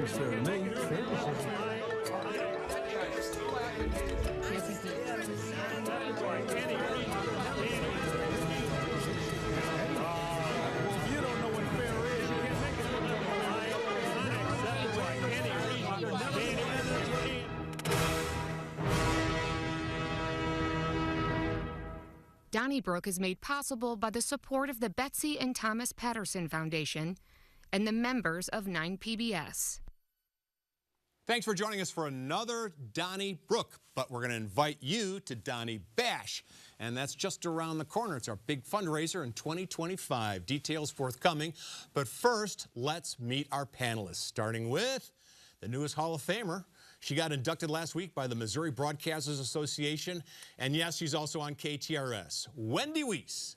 necessary to me. Donnybrook is made possible by the support of the Betsy and Thomas Patterson Foundation and the members of 9PBS. Thanks for joining us for another Donnybrook, but we're going to invite you to Donny Bash, and that's just around the corner. It's our big fundraiser in 2025. Details forthcoming, but first, let's meet our panelists, starting with the newest Hall of Famer. She got inducted last week by the Missouri Broadcasters Association, and yes, she's also on KTRS. Wendy Wiese,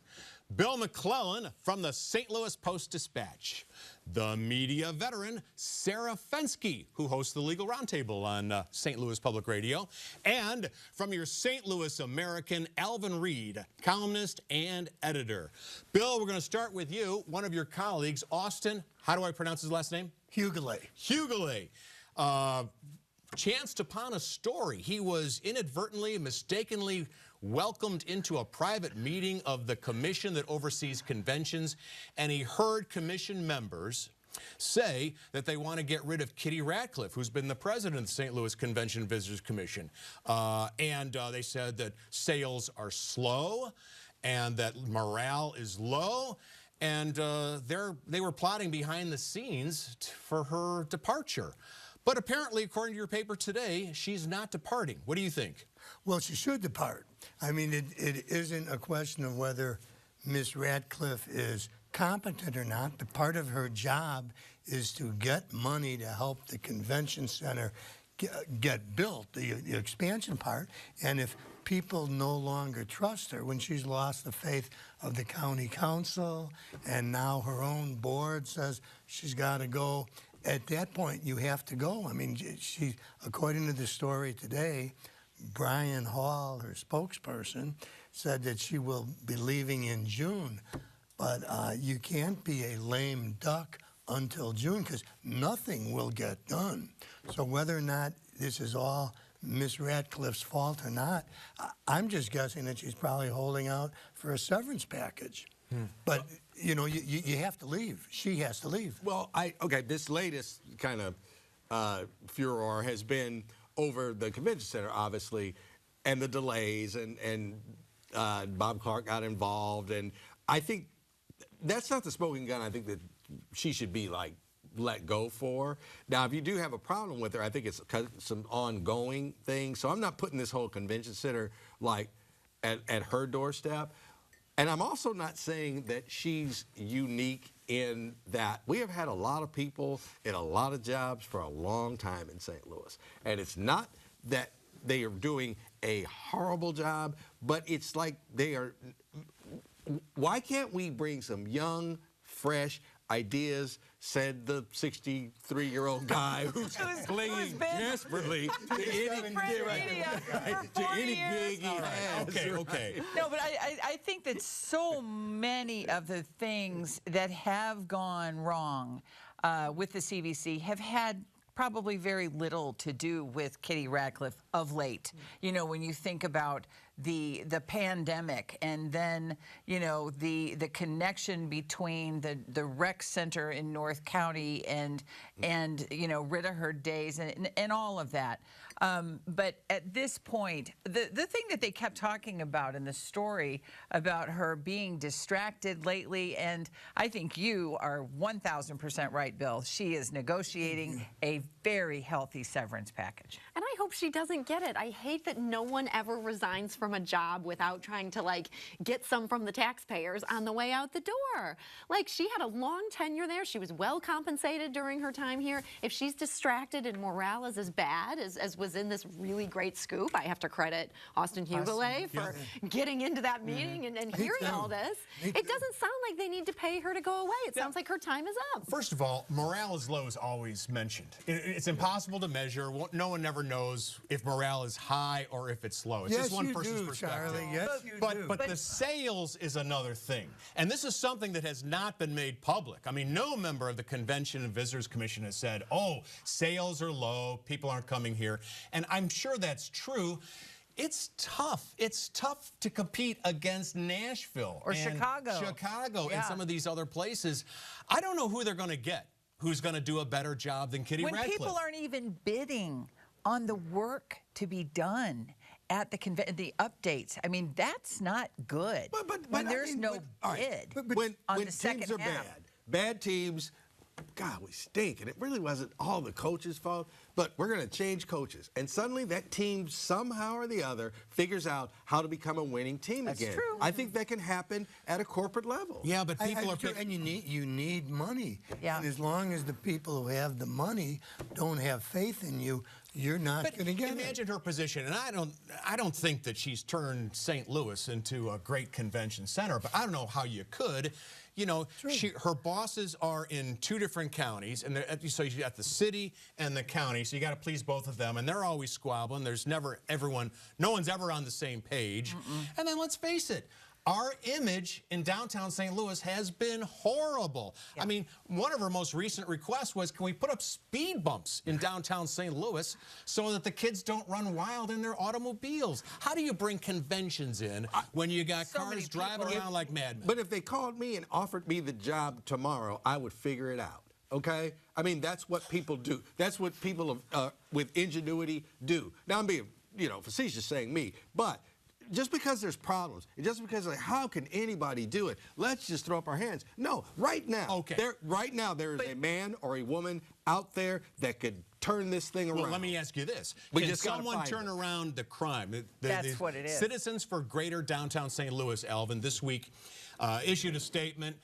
Bill McClellan from the St. Louis Post-Dispatch, the media veteran Sarah Fenske, who hosts the Legal Roundtable on St. Louis Public Radio, and from your St. Louis American, Alvin Reid, columnist and editor. Bill, we're going to start with you, one of your colleagues, Austin, how do I pronounce his last name? Hughley. Hughley. Chanced upon a story. He was inadvertently, mistakenly welcomed into a private meeting of the commission that oversees conventions, and he heard commission members say that they want to get rid of Kitty Ratcliffe, who's been the president of the St. Louis Convention Visitors Commission. They said that sales are slow and that morale is low, and they were plotting behind the scenes for her departure. But apparently, according to your paper today, she's not departing. What do you think? Well, she should depart. I mean, it isn't a question of whether Miss Ratcliffe is competent or not. The part of her job is to get money to help the convention center get built, the expansion part. And if people no longer trust her, when she's lost the faith of the county council and now her own board says she's got to go, at that point, you have to go. I mean, she, according to the story today, Brian Hall, her spokesperson, said that she will be leaving in June. But you can't be a lame duck until June because nothing will get done. So whether or not this is all Miss Ratcliffe's fault or not, I'm just guessing that she's probably holding out for a severance package. But you know, you have to leave. She has to leave. Well, okay, this latest kind of furor has been over the convention center, obviously, and the delays, and Bob Clark got involved, and I think that's not the smoking gun I think that she should be, like, let go for. Now, if you do have a problem with her, I think it's some ongoing thing, so I'm not putting this whole convention center, like, at her doorstep. And I'm also not saying that she's unique in that we have had a lot of people in a lot of jobs for a long time in St. Louis. And it's not that they are doing a horrible job, but it's like they are. Why can't we bring some young, fresh ideas, said the 63-year-old guy who's clinging desperately to any gig he has. Okay. No, but I think that so many of the things that have gone wrong with the CVC have had probably very little to do with Kitty Ratcliffe of late. You know, when you think about the pandemic, and then, you know, the connection between the rec center in North County and you know, Ritter days and all of that. But at this point, the thing that they kept talking about in the story about her being distracted lately, and I think you are 1,000% right, Bill. She is negotiating a very healthy severance package. And I hope she doesn't get it. I hate that no one ever resigns from a job without trying to, like, get some from the taxpayers on the way out the door. Like, she had a long tenure there. She was well compensated during her time here. If she's distracted and morale is as bad as was in this really great scoop, I have to credit Austin Hughley for getting into that meeting and hearing all this. It doesn't sound like they need to pay her to go away. It sounds like her time is up. First of all, morale is low is always mentioned. It's impossible to measure. No one ever knows knows if morale is high or if it's low. It's Yes, just one you person's do, perspective. Charlie. Yes, you do. But the sales is another thing. And this is something that has not been made public. I mean, no member of the Convention and Visitors Commission has said, oh, sales are low, people aren't coming here. And I'm sure that's true. It's tough. It's tough to compete against Nashville or and Chicago. and some of these other places. I don't know who they're going to get, who's going to do a better job than Kitty Ratcliffe. When people aren't even bidding on the work to be done at the updates, I mean, that's not good. But when there's no bid on the second teams are half. bad teams, God, we stink. And it really wasn't all the coaches' fault, but we're going to change coaches. And suddenly that team, somehow or the other, figures out how to become a winning team again. True. I think that can happen at a corporate level. Yeah, but people are... And you need money. Yeah. And as long as the people who have the money don't have faith in you, you're not going to get it. Imagine her position, and I don't think that she's turned St. Louis into a great convention center, but I don't know how you could. You know, her bosses are in 2 different counties, and so you got the city and the county, so you got to please both of them, and they're always squabbling. There's never no one's ever on the same page. And then let's face it, our image in downtown St. Louis has been horrible. I mean, one of her most recent requests was, can we put up speed bumps in downtown St. Louis so that the kids don't run wild in their automobiles? How do you bring conventions in when you got cars driving around like madmen? But if they called me and offered me the job tomorrow, I would figure it out. Okay? I mean, that's what people do. That's what people with ingenuity do. Now, I'm being, facetious saying me, but just because there's problems, just because like, how can anybody do it? Let's just throw up our hands. No, right now, there is a man or a woman out there that could turn this thing around. Well, let me ask you this. Can someone turn around the crime? That's what it is. Citizens for Greater Downtown St. Louis, Alvin, this week issued a statement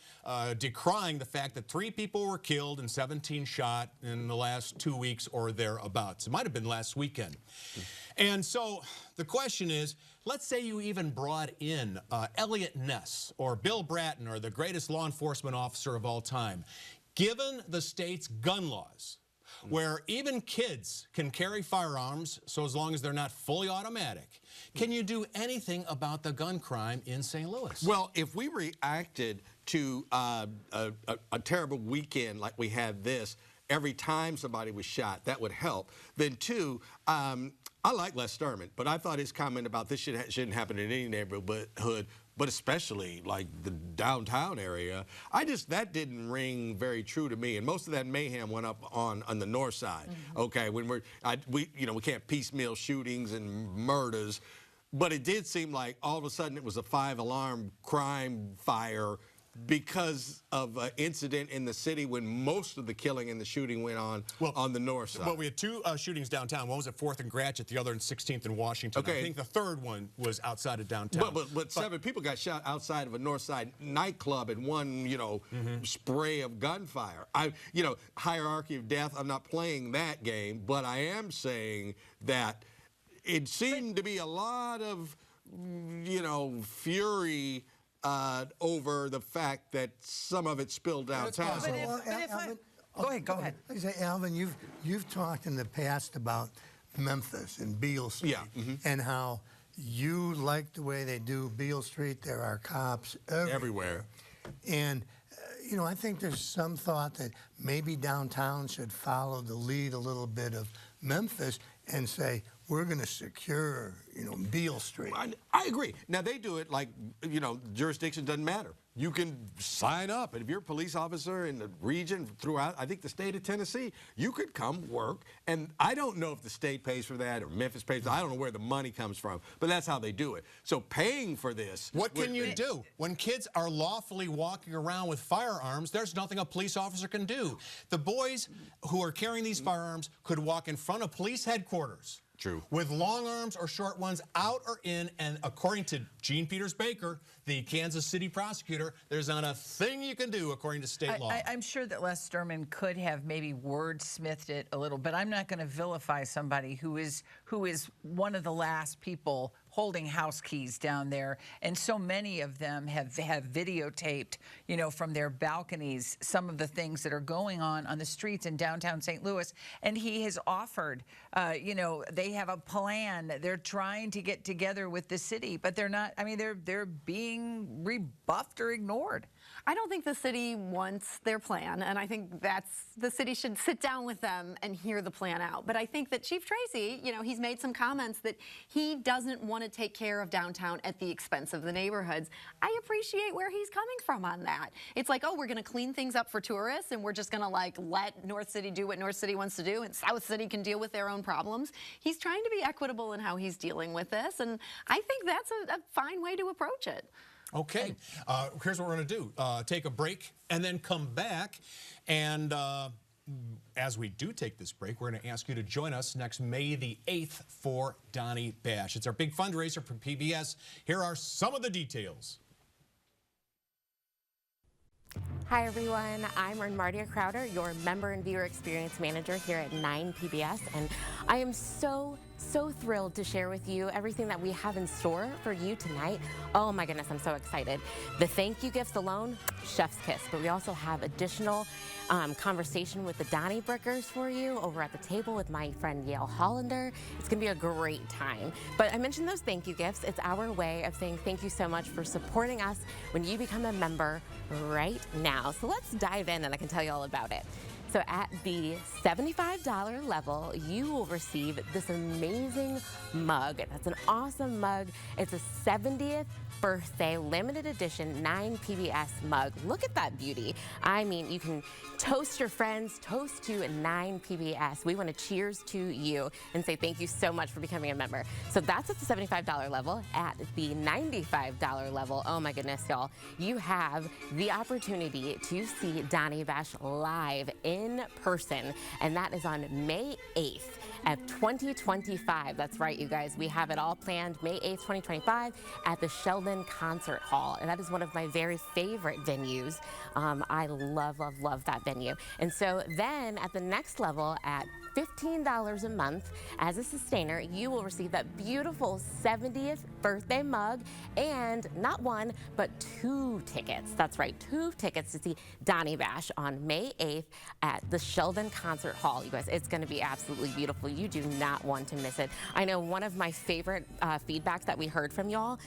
decrying the fact that 3 people were killed and 17 shot in the last 2 weeks or thereabouts. It might have been last weekend. And so the question is, let's say you even brought in Elliot Ness or Bill Bratton or the greatest law enforcement officer of all time. Given the state's gun laws, where even kids can carry firearms, so as long as they're not fully automatic, can you do anything about the gun crime in St. Louis? Well, if we reacted to a terrible weekend like we had this, every time somebody was shot, that would help. Then, 2, I like Les Sturman, but I thought his comment about this shouldn't happen in any neighborhood, but especially like the downtown area, that didn't ring very true to me. And most of that mayhem went up on the north side. Okay, when we can't piecemeal shootings and murders, but it did seem like all of a sudden it was a 5-alarm crime fire because of an incident in the city when most of the killing and the shooting went on the north side. Well, we had 2 shootings downtown. One was at 4th and Gratiot, the other in 16th and Washington. Okay. I think the 3rd one was outside of downtown. But 7 people got shot outside of a north side nightclub in one, spray of gunfire. Hierarchy of death, I'm not playing that game, but I am saying that it seemed to be a lot of, fury over the fact that some of it spilled downtown. Go ahead. I say, Alvin, you've talked in the past about Memphis and Beale Street and how you like the way they do Beale Street. There are cops everywhere. And, I think there's some thought that maybe downtown should follow the lead a little bit of Memphis and say, we're going to secure, Beale Street. I agree. Now, they do it like, jurisdiction doesn't matter. You can sign up, and if you're a police officer in the region throughout, I think the state of Tennessee, you could come work, and I don't know if the state pays for that or Memphis pays for that. I don't know where the money comes from, but that's how they do it. So paying for this... What can you do? When kids are lawfully walking around with firearms, there's nothing a police officer can do. The boys who are carrying these firearms could walk in front of police headquarters. True. With long arms or short ones, out or in, and according to Gene Peters Baker, the Kansas City prosecutor, there's not a thing you can do according to state law. I'm sure that Les Sturman could have maybe wordsmithed it a little, but I'm not going to vilify somebody who is one of the last people holding house keys down there, and so many of them have videotaped, you know, from their balconies, some of the things that are going on the streets in downtown St. Louis. And he has offered, you know, they have a plan. They're trying to get together with the city, but they're not. I mean, they're being rebuffed or ignored. I don't think the city wants their plan, and I think the city should sit down with them and hear the plan out. But I think that Chief Tracy, you know, he's made some comments that he doesn't want to take care of downtown at the expense of the neighborhoods. I appreciate where he's coming from on that. It's like, oh, we're going to clean things up for tourists, and we're just going to like let North City do what North City wants to do, and South City can deal with their own problems. He's trying to be equitable in how he's dealing with this, and I think that's a fine way to approach it. Okay, here's what we're going to do. Take a break and then come back. And as we do take this break, we're going to ask you to join us next May the 8th for Donnie Bash. It's our big fundraiser for PBS. Here are some of the details. Hi everyone, I'm Martia Crowder, your Member and Viewer Experience Manager here at 9 PBS, and I am so thrilled to share with you everything that we have in store for you tonight. Oh my goodness, I'm so excited. The thank you gifts alone, chef's kiss, but we also have additional conversation with the Donnybrookers for you over at the table with my friend Yale Hollander. It's gonna be a great time. But I mentioned those thank you gifts. It's our way of saying thank you so much for supporting us when you become a member right now. So let's dive in and I can tell you all about it. So at the $75 level, you will receive this amazing mug. That's an awesome mug. It's a 70th birthday limited edition 9 PBS mug. Look at that beauty. I mean, you can toast your friends, toast to 9 PBS. We want to cheers to you and say thank you so much for becoming a member. So that's at the $75 level. At the $95 level, oh my goodness, y'all, you have the opportunity to see Donnie Bash live in person, and that is on May 8th at 2025. That's right, you guys. We have it all planned May 8th, 2025 at the Sheldon Concert Hall. And that is one of my very favorite venues. I love that venue. And so then at the next level at $15 a month as a sustainer, you will receive that beautiful 70th birthday mug and not one, but 2 tickets. That's right, 2 tickets to see Donnie Bash on May 8th at the Sheldon Concert Hall. You guys, it's going to be absolutely beautiful. You do not want to miss it. I know one of my favorite feedbacks that we heard from y'all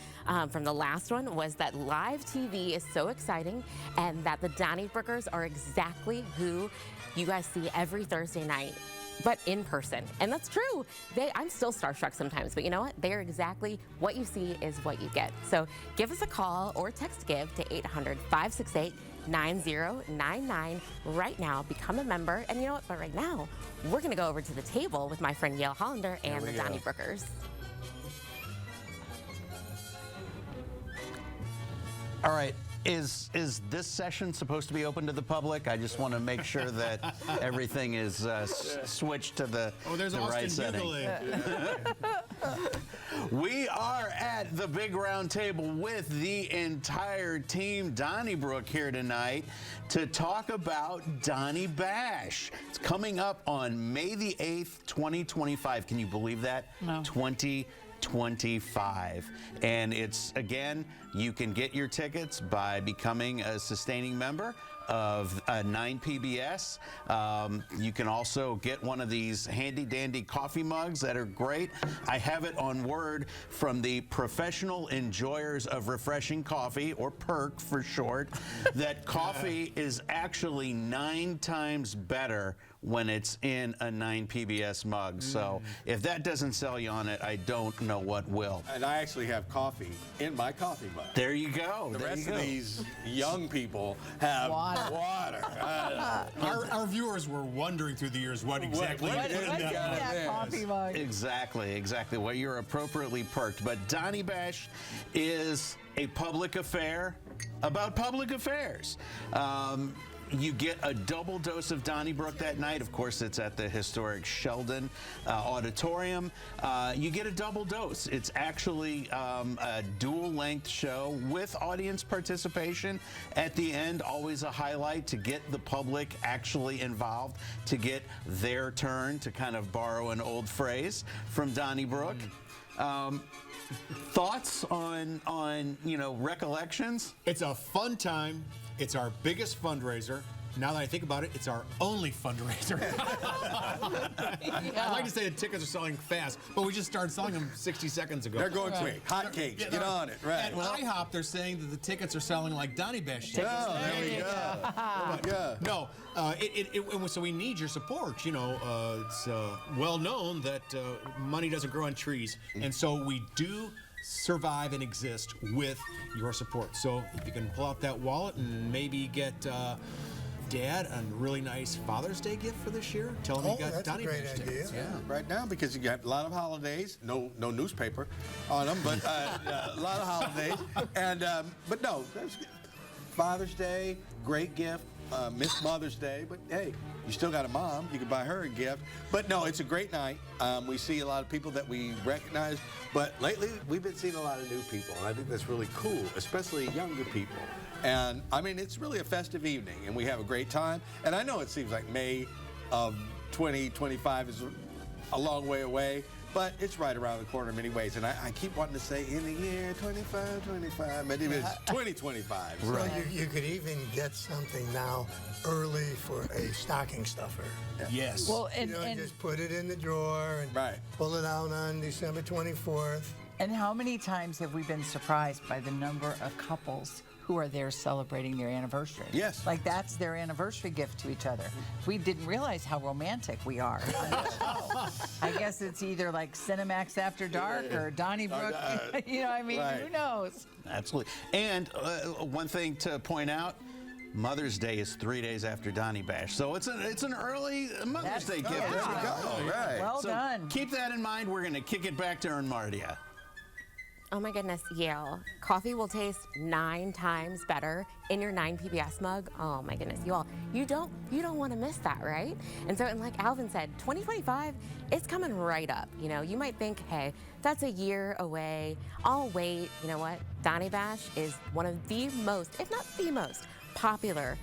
from the last one was that live TV is so exciting and that the Donnybrookers are exactly who you guys see every Thursday night, but in person. And that's true. I'm still starstruck sometimes, but you know what? They're exactly what you see is what you get. So give us a call or text GIVE to 800-568-9099 right now. Become a member. And you know what? But right now, we're going to go over to the table with my friend Yale Hollander and the Donnybrookers. All right. Is this session supposed to be open to the public? I just want to make sure that everything is switched to the, right setting. We are at the big round table with the entire team Donnybrook here tonight to talk about Donnie Bash. It's coming up on May the 8th, 2025. Can you believe that? No. 2025. And it's, again, you can get your tickets by becoming a sustaining member of 9 PBS. You can also get one of these handy dandy coffee mugs that are great. I have it on word from the Professional Enjoyers of Refreshing Coffee, or PERC for short, that coffee is actually 9 times better when it's in a 9 PBS mug. So if that doesn't sell you on it, I don't know what will. And I actually have coffee in my coffee mug. There you go. The rest of these young people have water. Our viewers were wondering through the years what exactly what's in that coffee mug. Exactly. Well, you're appropriately perked. But Donnie Bash is a public affair about public affairs. You get a double dose of Donnybrook that night. Of course, it's at the historic Sheldon Auditorium. You get a double dose. It's actually a dual-length show with audience participation. At the end, always a highlight to get the public actually involved, to get their turn, to kind of borrow an old phrase from Donnybrook. Thoughts on recollections? It's a fun time. It's our biggest fundraiser. Now that I think about it, it's our only fundraiser. I'd like to say the tickets are selling fast, but we just started selling them 60 seconds ago. They're going quick. Hot cakes. Get on it. Right. At IHOP, they're saying that the tickets are selling like Donny Bash tickets. Oh, there we go. No, so we need your support. It's well known that money doesn't grow on trees, and so we do survive and exist with your support. So if you can pull out that wallet and maybe get Dad a really nice Father's Day gift for this year, tell him you got Donny Bash tickets. Yeah, right now, because you got a lot of holidays, no newspaper on them, but a lot of holidays, and but no, Father's Day, great gift. Miss Mother's Day, but hey, you still got a mom. You can buy her a gift. But no, it's a great night. We see a lot of people that we recognize, but lately we've been seeing a lot of new people, and I think that's really cool, especially younger people. And I mean, it's really a festive evening, and we have a great time. And I know it seems like May of 2025 is a long way away, but it's right around the corner in many ways. And I keep wanting to say in the year 25, but it is 2025. So you could even get something now early for a stocking stuffer. Yes. Well, and just put it in the drawer and pull it out on December 24th. And how many times have we been surprised by the number of couples who are there celebrating their anniversary? Yes. Like that's their anniversary gift to each other. We didn't realize how romantic we are. I guess it's either like Cinemax After Dark or Donnybrook. Who knows? Absolutely. And one thing to point out, Mother's Day is 3 days after Donny Bash, so it's an early Mother's Day gift. There we go. Right. Well done. Keep that in mind. We're going to kick it back to Mardia. Oh my goodness, Yale. Coffee will taste 9 times better in your 9 PBS mug. Oh my goodness, you all, you don't want to miss that, right? And so, and like Alvin said, 2025, it's coming right up. You might think, hey, that's a year away. I'll wait. You know what? Donny Bash is one of the most, if not the most, popular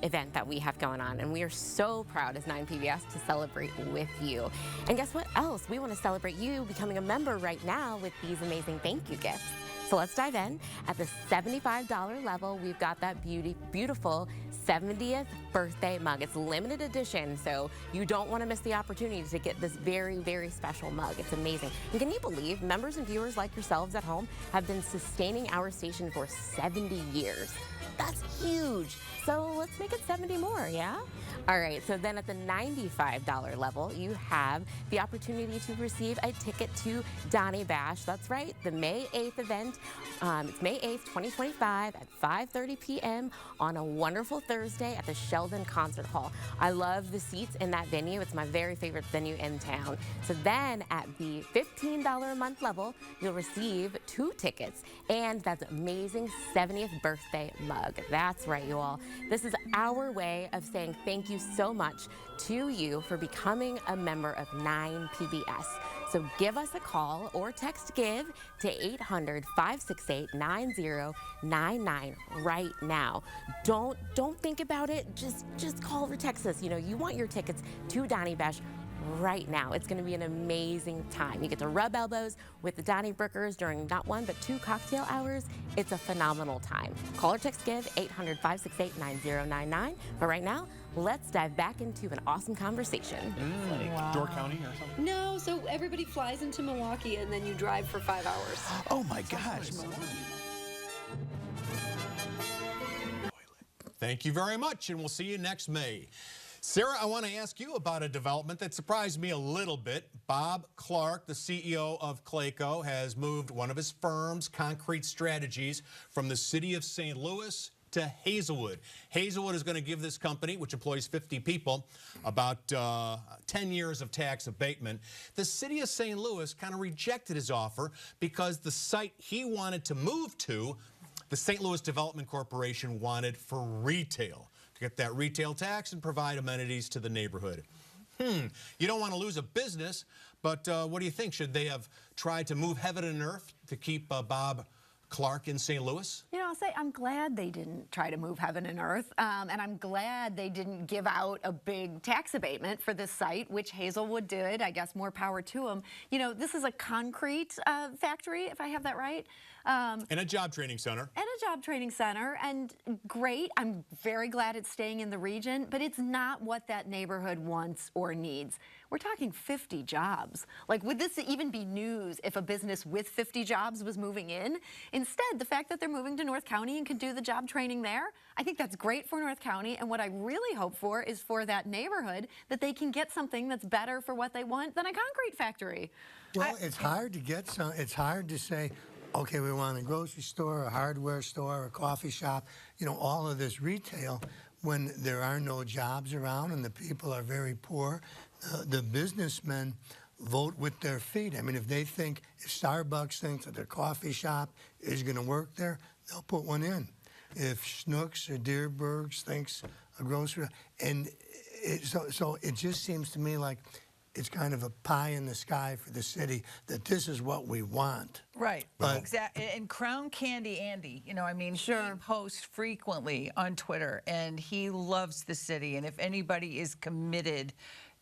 event that we have going on, and we are so proud as 9PBS to celebrate with you. And guess what else? We want to celebrate you becoming a member right now with these amazing thank you gifts. So let's dive in. At the $75 level, we've got that beautiful 70th birthday mug. It's limited edition, so you don't want to miss the opportunity to get this very, very special mug. It's amazing. And can you believe members and viewers like yourselves at home have been sustaining our station for 70 years? That's huge. So let's make it 70 more, yeah? All right, so then at the $95 level, you have the opportunity to receive a ticket to Donny Bash. That's right, the May 8th event. It's May 8th, 2025 at 5:30 p.m. on a wonderful Thursday at the Sheldon Concert Hall. I love the seats in that venue. It's my very favorite venue in town. So then at the $15 a month level, you'll receive 2 tickets and that amazing 70th birthday mug. That's right, you all. This is our way of saying thank you so much to you for becoming a member of 9PBS. So give us a call or text GIVE to 800-568-9099 right now. Don't think about it. Just call or text us. You want your tickets to Donny Bash right now. It's going to be an amazing time. You get to rub elbows with the Donnybrookers during not 1 but 2 cocktail hours. It's a phenomenal time. Call or text GIVE 800-568-9099. But right now, let's dive back into an awesome conversation. Like Door County or something? No, so everybody flies into Milwaukee and then you drive for 5 hours. Oh my gosh. Thank you very much, and we'll see you next May. Sarah, I want to ask you about a development that surprised me a little bit. Bob Clark, the CEO of Clayco, has moved one of his firm's Concrete Strategies from the city of St. Louis to Hazelwood. Hazelwood is going to give this company, which employs 50 people, about 10 years of tax abatement. The city of St. Louis kind of rejected his offer because the site he wanted to move to, the St. Louis Development Corporation wanted for retail. To get that retail tax and provide amenities to the neighborhood. You don't want to lose a business, but what do you think? Should they have tried to move heaven and earth to keep Bob Clark in St. Louis? I'll say I'm glad they didn't try to move heaven and earth, and I'm glad they didn't give out a big tax abatement for this site, which Hazelwood did. I guess more power to them. You know, this is a concrete factory, if I have that right. And a job training center. And a job training center, and great. I'm very glad it's staying in the region, but it's not what that neighborhood wants or needs. We're talking 50 jobs. Like, would this even be news if a business with 50 jobs was moving in? Instead, the fact that they're moving to North County and could do the job training there, I think that's great for North County. And what I really hope for is for that neighborhood that they can get something that's better for what they want than a concrete factory. Well, it's hard to get some. It's hard to say, okay, we want a grocery store, a hardware store, a coffee shop, you know, all of this retail, when there are no jobs around and the people are very poor. The businessmen vote with their feet. I mean, if Starbucks thinks that their coffee shop is going to work there, they'll put one in. If Schnucks or Deerbergs thinks a grocery, and so it just seems to me like it's kind of a pie in the sky for the city that this is what we want. Right, exactly. And Crown Candy Andy, you know, I mean, he posts frequently on Twitter, and he loves the city. And if anybody is committed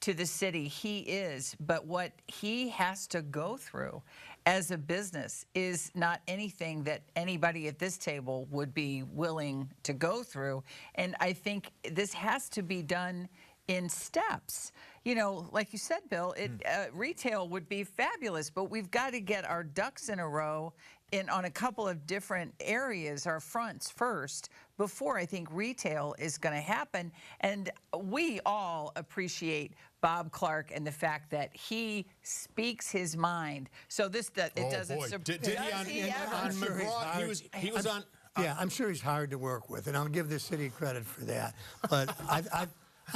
to the city, he is. But what he has to go through as a business is not anything that anybody at this table would be willing to go through. And I think this has to be done in steps. You know, like you said, Bill, retail would be fabulous, but we've got to get our ducks in a row on a couple of different areas, our fronts first, before I think retail is going to happen. And we all appreciate Bob Clark and the fact that he speaks his mind. So it doesn't. Boy. Did he on McGraw? He was on. Yeah, I'm sure he's hard to work with, and I'll give the city credit for that. But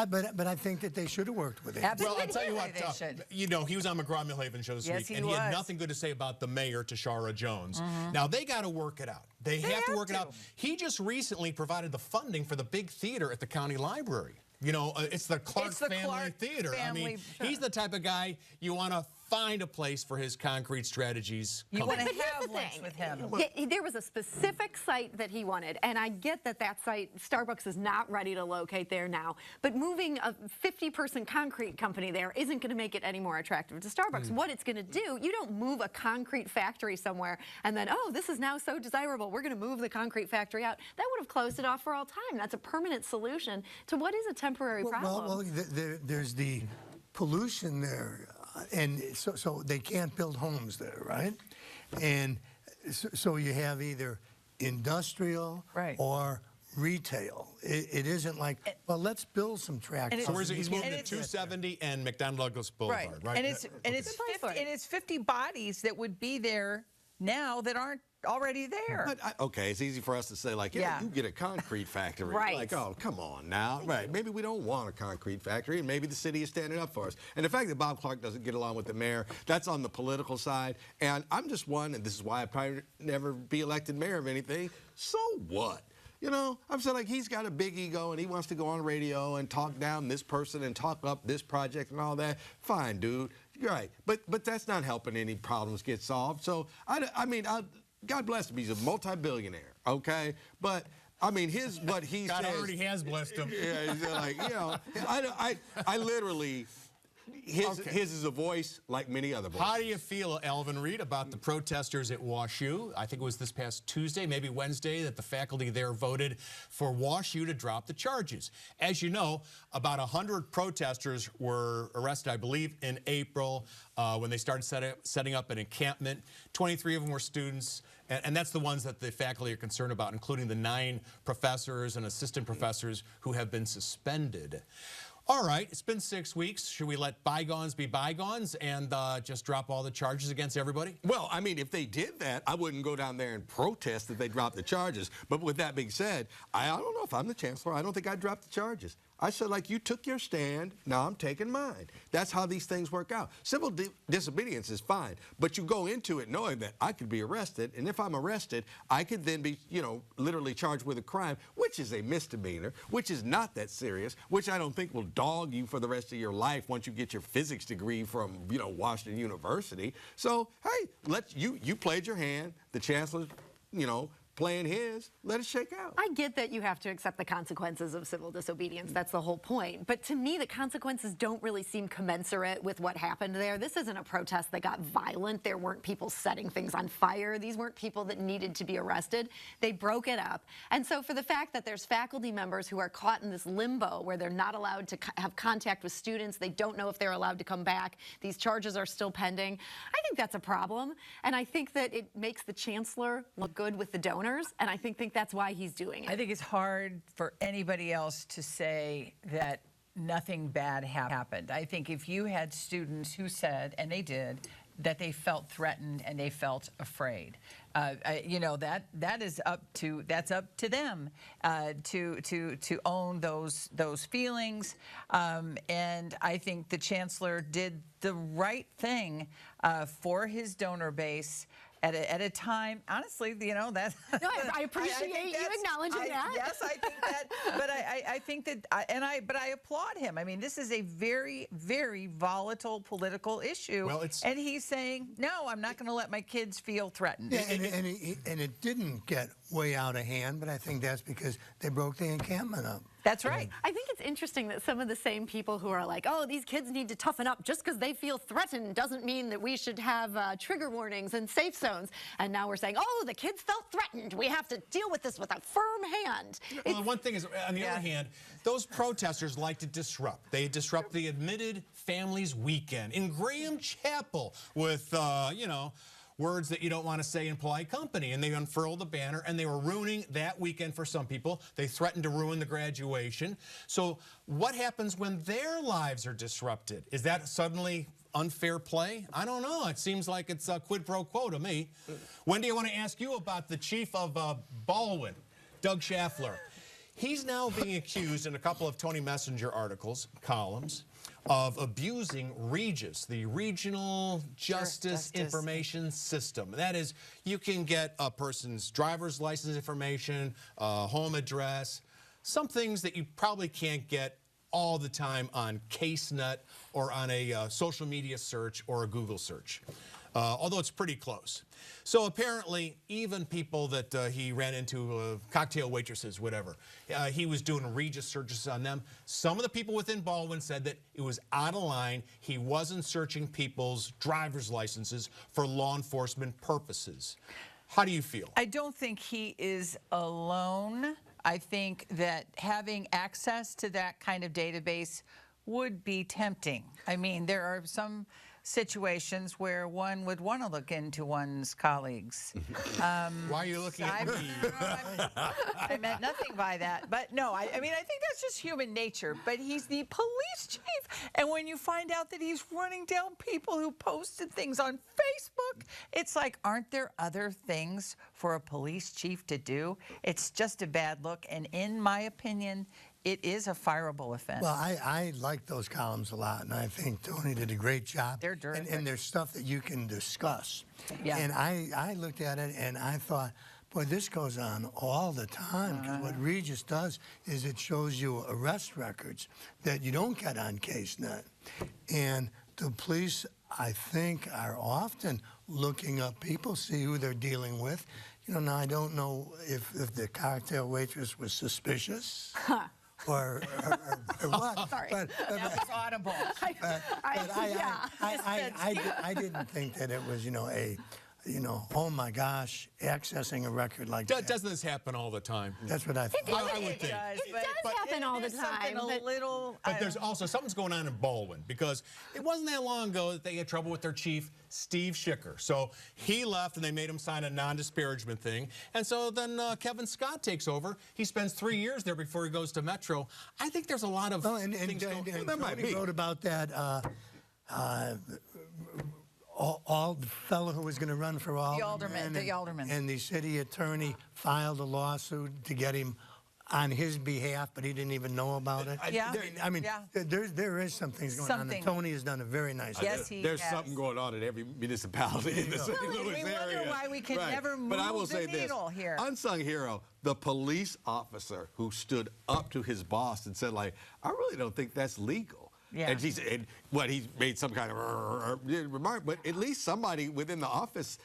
but I think that they should have worked with him. Absolutely. Well, I'll tell you what, you know, he was on McGraw-Millhaven show this week, and he had nothing good to say about the mayor, Tashara Jones. Now, they got to work it out. They have to work it out. He just recently provided the funding for the big theater at the county library. You know, it's the Clark Family Theater. I mean, he's the type of guy you want to find a place for his concrete strategies. You want to have lunch with him. There was a specific site that he wanted, and I get that that site, Starbucks is not ready to locate there now, but moving a 50-person concrete company there isn't going to make it any more attractive to Starbucks. What it's going to do, you don't move a concrete factory somewhere and then, oh, this is now so desirable, we're going to move the concrete factory out. That would have closed it off for all time. That's a permanent solution to what is a temporary problem. Well, there's the pollution there. And so they can't build homes there, right? And so you have either industrial or retail. It isn't like, well, let's build some tracks. So he's moving to 270 and McDonnell Douglas Boulevard, right? And it's 50 bodies that would be there now that aren't already there. But okay, it's easy for us to say, like, yeah, you get a concrete factory. Like, oh, come on now. Right, maybe we don't want a concrete factory, and maybe the city is standing up for us. And the fact that Bob Clark doesn't get along with the mayor, that's on the political side. And I'm just one, and this is why I probably never be elected mayor of anything. So what? You know, I'm saying, like, he's got a big ego and he wants to go on radio and talk down this person and talk up this project and all that. Fine, dude. You're right. But that's not helping any problems get solved. So, I mean, God bless him. He's a multi-billionaire, okay? But, I mean, what he God says... already has blessed him. Yeah, he's like, you know, I literally... His is a voice like many other voices. How do you feel, Alvin, Reid, about the protesters at WashU? I think it was this past Tuesday, maybe Wednesday, that the faculty there voted for WashU to drop the charges. As you know, about 100 protesters were arrested, I believe, in April when they started setting up an encampment. 23 of them were students, and that's the ones that the faculty are concerned about, including the 9 professors and assistant professors who have been suspended. All right, it's been 6 weeks. Should we let bygones be bygones and just drop all the charges against everybody? Well, I mean, if they did that, I wouldn't go down there and protest that they dropped the charges. But with that being said, I don't know if I'm the chancellor. I don't think I'd drop the charges. I said, like, you took your stand, now I'm taking mine. That's how these things work out. Civil disobedience is fine, but you go into it knowing that I could be arrested, and if I'm arrested, I could then be, you know, literally charged with a crime, which is a misdemeanor, which is not that serious, which I don't think will dog you for the rest of your life once you get your physics degree from, you know, Washington University. So, hey, you played your hand. The chancellor, you know, playing his. Let it shake out. I get that you have to accept the consequences of civil disobedience. That's the whole point. But to me, the consequences don't really seem commensurate with what happened there. This isn't a protest that got violent. There weren't people setting things on fire. These weren't people that needed to be arrested. They broke it up. And so for the fact that there's faculty members who are caught in this limbo where they're not allowed to have contact with students, they don't know if they're allowed to come back, these charges are still pending, I think that's a problem. And I think that it makes the chancellor look good with the donors. And I think that's why he's doing it. I think it's hard for anybody else to say that nothing bad happened. I think if you had students who said, and they did, that they felt threatened and they felt afraid, you know, that's up to them to own those feelings. And I think the chancellor did the right thing for his donor base. At a time, honestly, you know, that. No, I appreciate you acknowledging that. Yes, I think that. But I think that, but I applaud him. I mean, this is a very, very volatile political issue. Well, and he's saying, no, I'm not going to let my kids feel threatened. Yeah, and it didn't get way out of hand, but I think that's because they broke the encampment up. That's right. I think it's interesting that some of the same people who are like, oh, these kids need to toughen up just because they feel threatened doesn't mean that we should have trigger warnings and safe zones. And now we're saying, oh, the kids felt threatened. We have to deal with this with a firm hand. Well, the one thing is, on the other hand, those protesters like to disrupt. They disrupt the admitted families weekend in Graham Chapel with, you know, words that you don't want to say in polite company, and they unfurled the banner, and they were ruining that weekend for some people. They threatened to ruin the graduation. So what happens when their lives are disrupted? Is that suddenly unfair play? I don't know. It seems like it's a quid pro quo to me. Wendy, I want to ask you about the chief of Ballwin, Doug Schaffler. He's now being accused in a couple of Tony Messenger columns, of abusing REJIS, the Regional Justice Information System. That is, you can get a person's driver's license information, home address, some things that you probably can't get all the time on CaseNet or on a social media search or a Google search, although it's pretty close. So apparently, even people that he ran into, cocktail waitresses, whatever, he was doing REJIS searches on them. Some of the people within Ballwin said that it was out of line. He wasn't searching people's driver's licenses for law enforcement purposes. How do you feel? I don't think he is alone. I think that having access to that kind of database would be tempting. I mean, there are some situations where one would want to look into one's colleagues. Why are you looking at me? I meant nothing by that. But no, I mean, I think that's just human nature. But he's the police chief. And when you find out that he's running down people who posted things on Facebook, it's like, aren't there other things for a police chief to do? It's just a bad look. And in my opinion, it is a fireable offense. Well, I like those columns a lot, and I think Tony did a great job. They're terrific. And there's stuff that you can discuss. Yeah. And I looked at it, and I thought, boy, this goes on all the time. 'Cause what REJIS does is it shows you arrest records that you don't get on CaseNet. And the police, I think, are often looking up people, see who they're dealing with. You know, now I don't know if the cocktail waitress was suspicious. Or what? Sorry. That was audible. I didn't think that it was, oh my gosh, accessing a record like that. Doesn't this happen all the time? That's what I think. I would think. It does happen all the time. But there's also something's going on in Ballwin, because it wasn't that long ago that they had trouble with their chief, Steve Schicker. So he left and they made him sign a non-disparagement thing. And so then Kevin Scott takes over. He spends 3 years there before he goes to Metro. I think there's a lot of things going on. Tony wrote about that all the fellow who was going to run for alderman. The alderman. And the city attorney filed a lawsuit to get him on his behalf, but he didn't even know about it. There is some things going on, and Tony has done a very nice job. Yes, There's something going on in every municipality in the St. Louis area. We wonder why we can never move but I will the say needle this, here. Unsung hero, the police officer who stood up to his boss and said, like, I really don't think that's legal. Yeah. And he made some kind of remark, but at least somebody within the office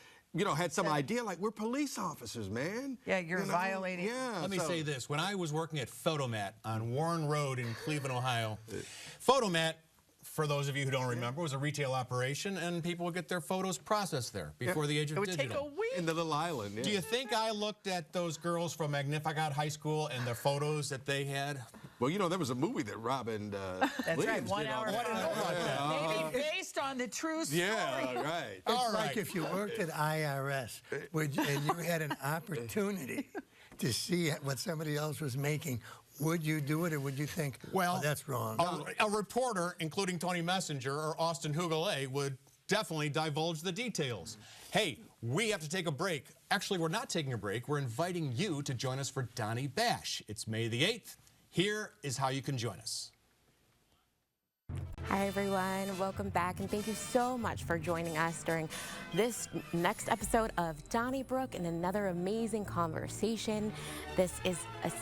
had some idea, like, we're police officers, man. Yeah, you're violating. Yeah. Let me say this. When I was working at Photomat on Warren Road in Cleveland, Ohio, Photomat, for those of you who don't remember, was a retail operation, and people would get their photos processed there before the age of digital. It would take a week. In the little island, yeah. Do you think I looked at those girls from Magnificat High School and the photos that they had? Well, there was a movie that Robin That's Williams right, 1 did hour. on that. Maybe based on the true story. Yeah, right. It's like if you worked at IRS and you had an opportunity to see what somebody else was making, would you do it, or would you think, well, that's wrong? A reporter, including Tony Messenger or Austin Hugolay, would definitely divulge the details. Hey, we have to take a break. Actually, we're not taking a break. We're inviting you to join us for Donnie Bash. It's May the 8th. Here is how you can join us. Hi everyone, welcome back, and thank you so much for joining us during this next episode of Donnybrook and another amazing conversation. This is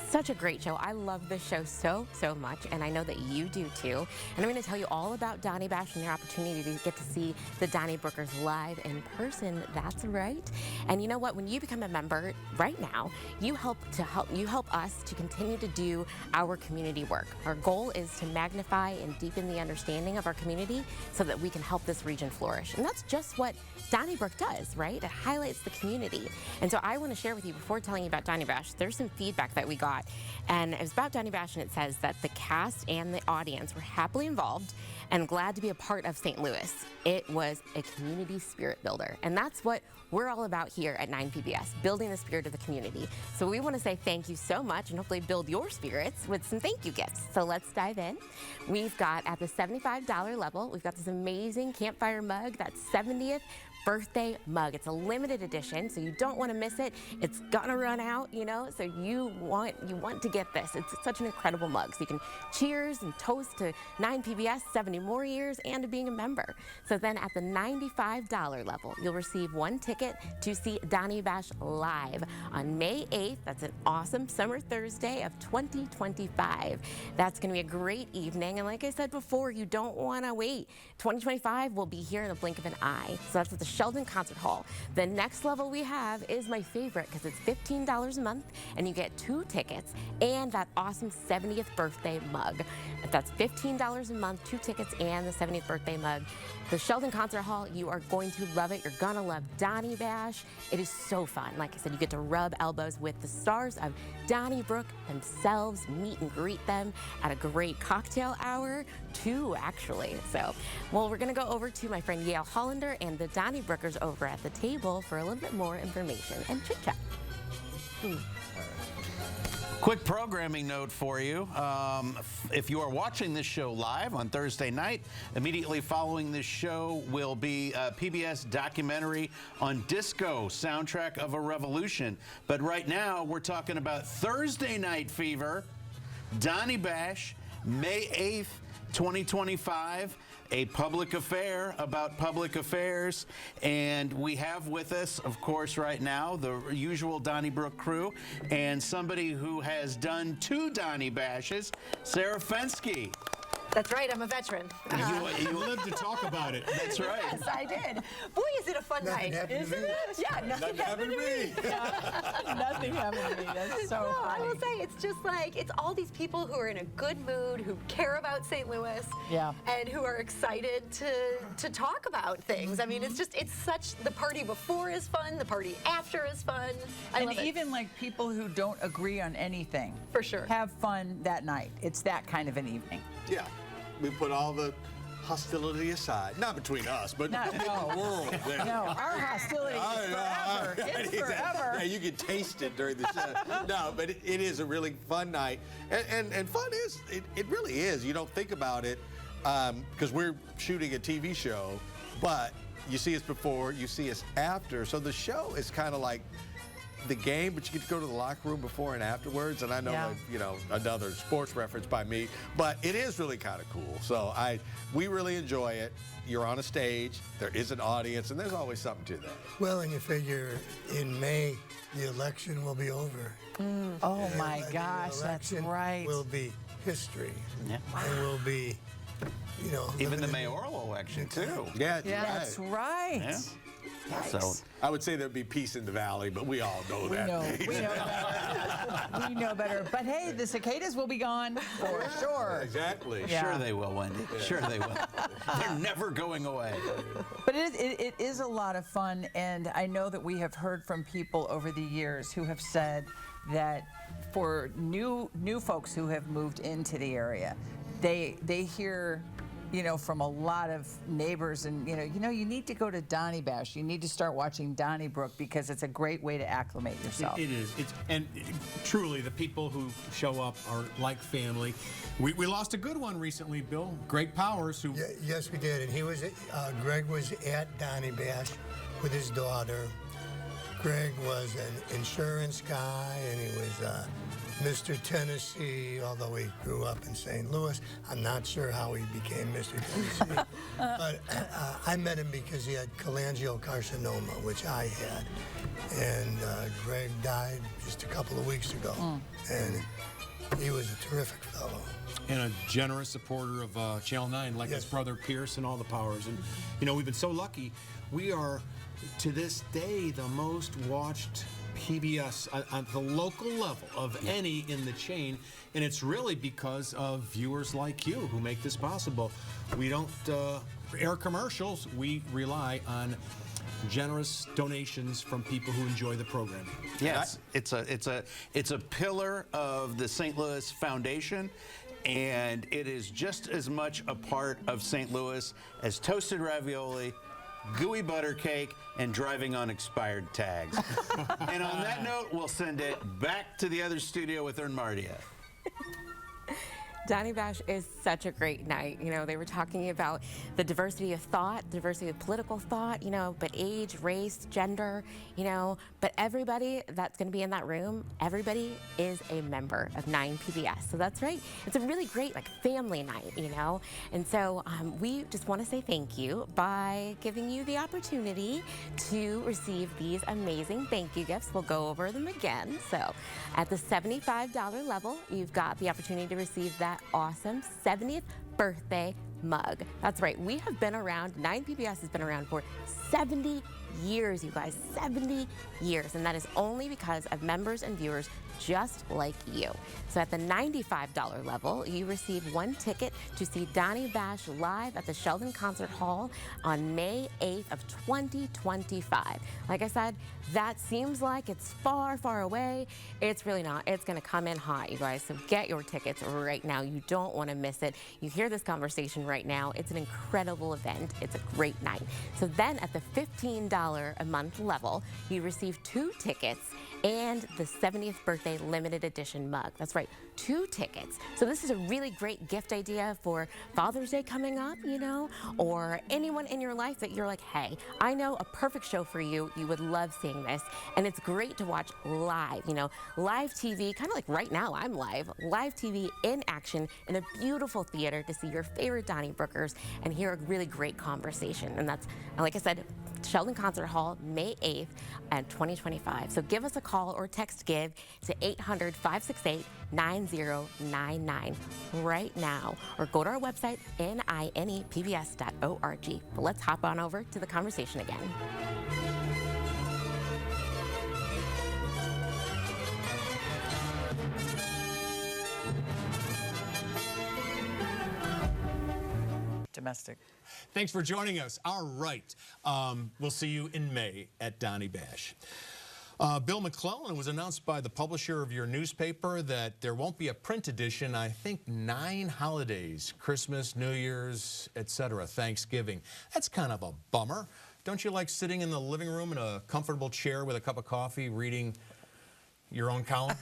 such a great show. I love this show so much, and I know that you do too. And I'm going to tell you all about Donnie Bash and your opportunity to get to see the Donnybrookers live in person. That's right. And you know what? When you become a member right now, you help us to continue to do our community work. Our goal is to magnify and deepen the understanding of our community so that we can help this region flourish. And that's just what Donnybrook does, right? It highlights the community. And so I want to share with you, before telling you about Donnie Bash, there's some feedback that we got. And it was about Donnie Bash, and it says that the cast and the audience were happily involved and glad to be a part of St. Louis. It was a community spirit builder. And that's what we're all about here at 9PBS, building the spirit of the community. So we want to say thank you so much and hopefully build your spirits with some thank you gifts. So let's dive in. We've got, at the $75 level, we've got this amazing campfire mug, that's 70th birthday mug. It's a limited edition, so you don't want to miss it. It's gonna run out, so you want to get this. It's such an incredible mug. So you can cheers and toast to 9PBS, 70 more years, and to being a member. So then at the $95 level, you'll receive one ticket to see Donnie Bash live on May 8th. That's an awesome summer Thursday of 2025. That's gonna be a great evening, and like I said before, you don't want to wait. 2025 will be here in the blink of an eye. So that's at the Sheldon Concert Hall. The next level we have is my favorite, because it's $15 a month and you get 2 tickets and that awesome 70th birthday mug. If that's $15 a month, 2 tickets and the 70th birthday mug. The Sheldon Concert Hall, you are going to love it. You're gonna love Donnie Bash. It is so fun. Like I said, you get to rub elbows with the stars of Donnybrook themselves, meet and greet them at a great cocktail hour, 2 actually. So, well, we're gonna go over to my friend Yale Hollander and the Donnybrookers over at the table for a little bit more information and chit chat. Quick programming note for you. If you are watching this show live on Thursday night, immediately following this show will be a PBS documentary on disco, Soundtrack of a Revolution. But right now, we're talking about Thursday Night Fever, Donnie Bash, May 8th, 2025. A public affair about public affairs, and we have with us, of course, right now, the usual Donnybrook crew, and somebody who has done 2 Donnie Bashes, Sarah Fenske. That's right, I'm a veteran. You live to talk about it. That's right. Yes, I did. Boy, is it a fun night. Isn't it? Yeah, nothing happened to me. Nothing happened to me. That's so funny. I will say, it's just like, it's all these people who are in a good mood, who care about St. Louis, and who are excited to talk about things. I mean, it's such, the party before is fun, the party after is fun. I love it. Even like people who don't agree on anything. For sure. Have fun that night. It's that kind of an evening. Yeah. We put all the hostility aside. Not between us, but in the world. No, our hostility is forever. It's forever. Yeah, you can taste it during the show. No, but it is a really fun night. And fun is, it really is. You don't think about it, because we're shooting a TV show, but you see us before, you see us after. So the show is kind of like the game, but you get to go to the locker room before and afterwards. And I know, another sports reference by me, but it is really kind of cool. So we really enjoy it. You're on a stage, there is an audience, and there's always something to that. Well, and you figure in May, the election will be over. Oh my gosh, that's right. Will be history. Yeah. And will be, even the mayoral election too. Yeah, that's right. Yeah. So I would say there'd be peace in the valley, but we all know that. We know better. We know better. But hey, the cicadas will be gone for sure. Exactly. Yeah. Sure they will, Wendy. Sure they will. They're never going away. But it is a lot of fun, and I know that we have heard from people over the years who have said that for new folks who have moved into the area, they hear, you know, from a lot of neighbors, and you need to go to Donnybash. You need to start watching Donnybrook because it's a great way to acclimate yourself. It is. Truly, the people who show up are like family. We lost a good one recently, Bill. Greg Powers, who. Yes, we did, and he was. Greg was at Donnybash with his daughter. Greg was an insurance guy, and he was Mr. Tennessee, although he grew up in St. Louis. I'm not sure how he became Mr. Tennessee. But I met him because he had cholangiocarcinoma, which I had. And Greg died just a couple of weeks ago. And he was a terrific fellow. And a generous supporter of Channel 9, like his brother Pierce and all the Powers. And, we've been so lucky. We are, to this day, the most watched PBS at the local level of any in the chain, and it's really because of viewers like you who make this possible. We don't air commercials. We rely on generous donations from people who enjoy the program. Yes, it's a pillar of the St. Louis Foundation, and it is just as much a part of St. Louis as toasted ravioli, gooey butter cake, and driving on expired tags. And on that note, we'll send it back to the other studio with Mardia. Donnybash is such a great night. They were talking about the diversity of thought, diversity of political thought, but age, race, gender, but everybody that's going to be in that room, everybody is a member of 9 PBS. So that's right. It's a really great family night, And so we just want to say thank you by giving you the opportunity to receive these amazing thank you gifts. We'll go over them again. So at the $75 level, you've got the opportunity to receive that awesome 70th birthday mug. That's right. We have been around, 9 PBS has been around for 70 years, you guys, 70 years. And that is only because of members and viewers just like you. So at the $95 level, you receive 1 ticket to see Donnybash live at the Sheldon Concert Hall on May 8th of 2025. Like I said, that seems like it's far, far away. It's really not. It's going to come in hot, you guys. So get your tickets right now. You don't want to miss it. You hear this conversation right now. It's an incredible event. It's a great night. So then at the $15 a month level, you receive 2 tickets and the 70th birthday limited edition mug. That's right, 2 tickets. So this is a really great gift idea for Father's Day coming up, or anyone in your life that you're like, hey, I know a perfect show for you. You would love seeing this. And it's great to watch live, live TV, kind of like right now I'm live TV in action in a beautiful theater to see your favorite Donnybrookers and hear a really great conversation. And that's, like I said, Sheldon Concert Hall, May 8th at 2025. So give us a call or text GIVE to 800-568-9099 right now, or go to our website, ninepbs.org. But let's hop on over to the conversation again. Domestic. Thanks for joining us. All right. We'll see you in May at Donnybash. Bill McClellan, was announced by the publisher of your newspaper that there won't be a print edition, I think 9 holidays, Christmas, New Year's, etc., Thanksgiving. That's kind of a bummer. Don't you like sitting in the living room in a comfortable chair with a cup of coffee reading your own column?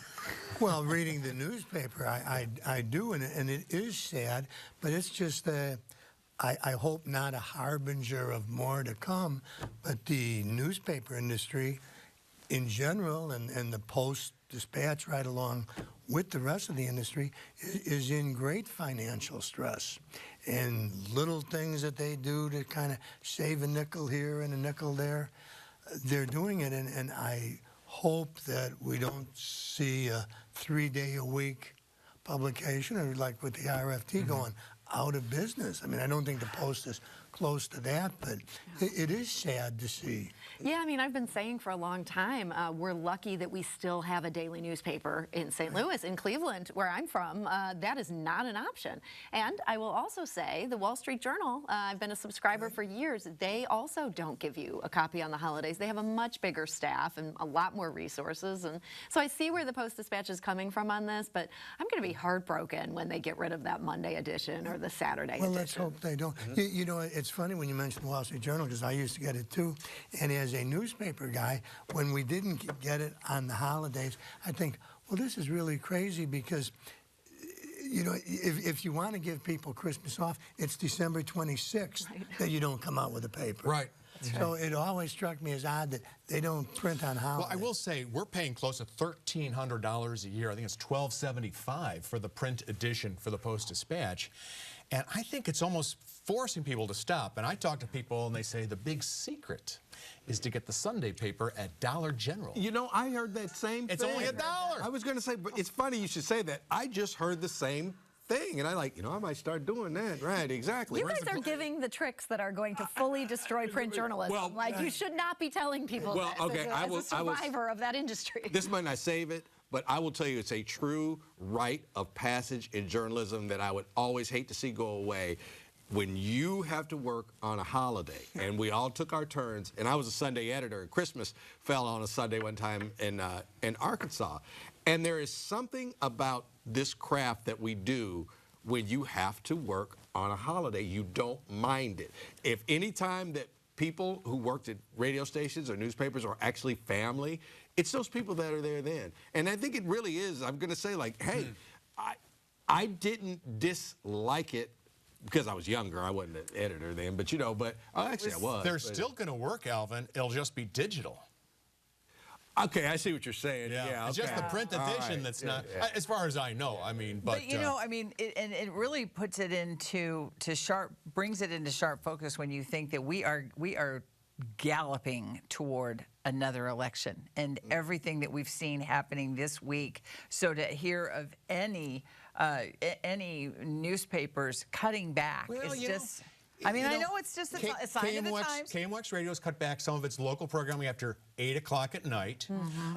Well, reading the newspaper, I do, and it is sad, but it's just I hope not a harbinger of more to come, but the newspaper industry in general and the Post-Dispatch right along with the rest of the industry is in great financial stress. And little things that they do to kind of save a nickel here and a nickel there, they're doing it, and I hope that we don't see a 3-day-a-week publication, or like with the RFT going out of business. I mean, I don't think the Post is close to that, but it is sad to see. Yeah, I mean, I've been saying for a long time, we're lucky that we still have a daily newspaper in St. Louis. In Cleveland, where I'm from, that is not an option. And I will also say the Wall Street Journal, I've been a subscriber for years, they also don't give you a copy on the holidays. They have a much bigger staff and a lot more resources. And so I see where the Post-Dispatch is coming from on this, but I'm going to be heartbroken when they get rid of that Monday edition or the Saturday edition. Well, let's hope they don't. You know, it's funny when you mention the Wall Street Journal, because I used to get it too. And as a newspaper guy, when we didn't get it on the holidays, I think, well, this is really crazy because, you know, if you want to give people Christmas off, it's December 26th that you don't come out with a paper. Right. So it always struck me as odd that they don't print on holidays. Well, I will say we're paying close to $1,300 a year. I think it's $1,275 for the print edition for the Post-Dispatch. And I think it's almost forcing people to stop. And I talk to people, and they say the big secret is to get the Sunday paper at Dollar General. You know, I heard that same thing. It's only $1. I was going to say, but it's funny you should say that. I just heard the same thing, and I like, you know, I might start doing that. Right, exactly. You guys are giving the tricks that are going to fully destroy print journalism. Well, like, you should not be telling people well, this okay, as a survivor of that industry. This might not save it, but I will tell you it's a true rite of passage in journalism that I would always hate to see go away. When you have to work on a holiday, and we all took our turns, and I was a Sunday editor, and Christmas fell on a Sunday one time in Arkansas, and there is something about this craft that we do when you have to work on a holiday. You don't mind it. If any time that people who worked at radio stations or newspapers are actually family, it's those people that are there then. And I think it really is, I'm going to say, like, hey, I didn't dislike it because I was younger. I wasn't an editor then, but, you know, but actually I was. They're still going to work, Alvin. It'll just be digital. Okay, I see what you're saying. Yeah, it's okay. just the print edition that's not, as far as I know. I mean, but you know, I mean, it really puts it into brings it into sharp focus when you think that we are galloping toward another election and everything that we've seen happening this week. So to hear of any newspapers cutting back is just. I mean, I know it's just a sign of the times. KMOX Radio has cut back some of its local programming after 8 o'clock at night.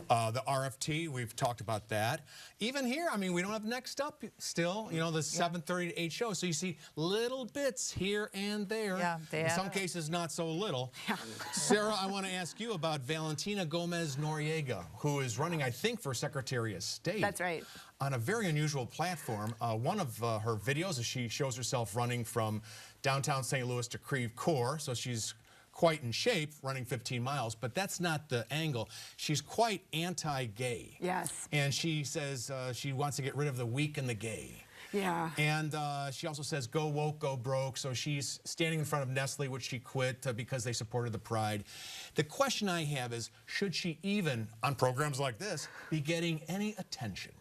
The RFT, we've talked about that. Even here, I mean, we don't have Next Up still, you know, the 7:30 to 8 show. So you see little bits here and there. Yeah, in some cases, not so little. Sarah, I want to ask you about Valentina Gomez Noriega, who is running, I think, for Secretary of State. That's right. On a very unusual platform. One of her videos is she shows herself running from downtown St. Louis to Creve Coeur, so she's quite in shape, running 15 miles, but that's not the angle. She's quite anti-gay. Yes. And she says she wants to get rid of the weak and the gay. Yeah. And she also says, go woke, go broke. So she's standing in front of Nestle, which she quit because they supported the Pride. The question I have is, should she even, on programs like this, be getting any attention?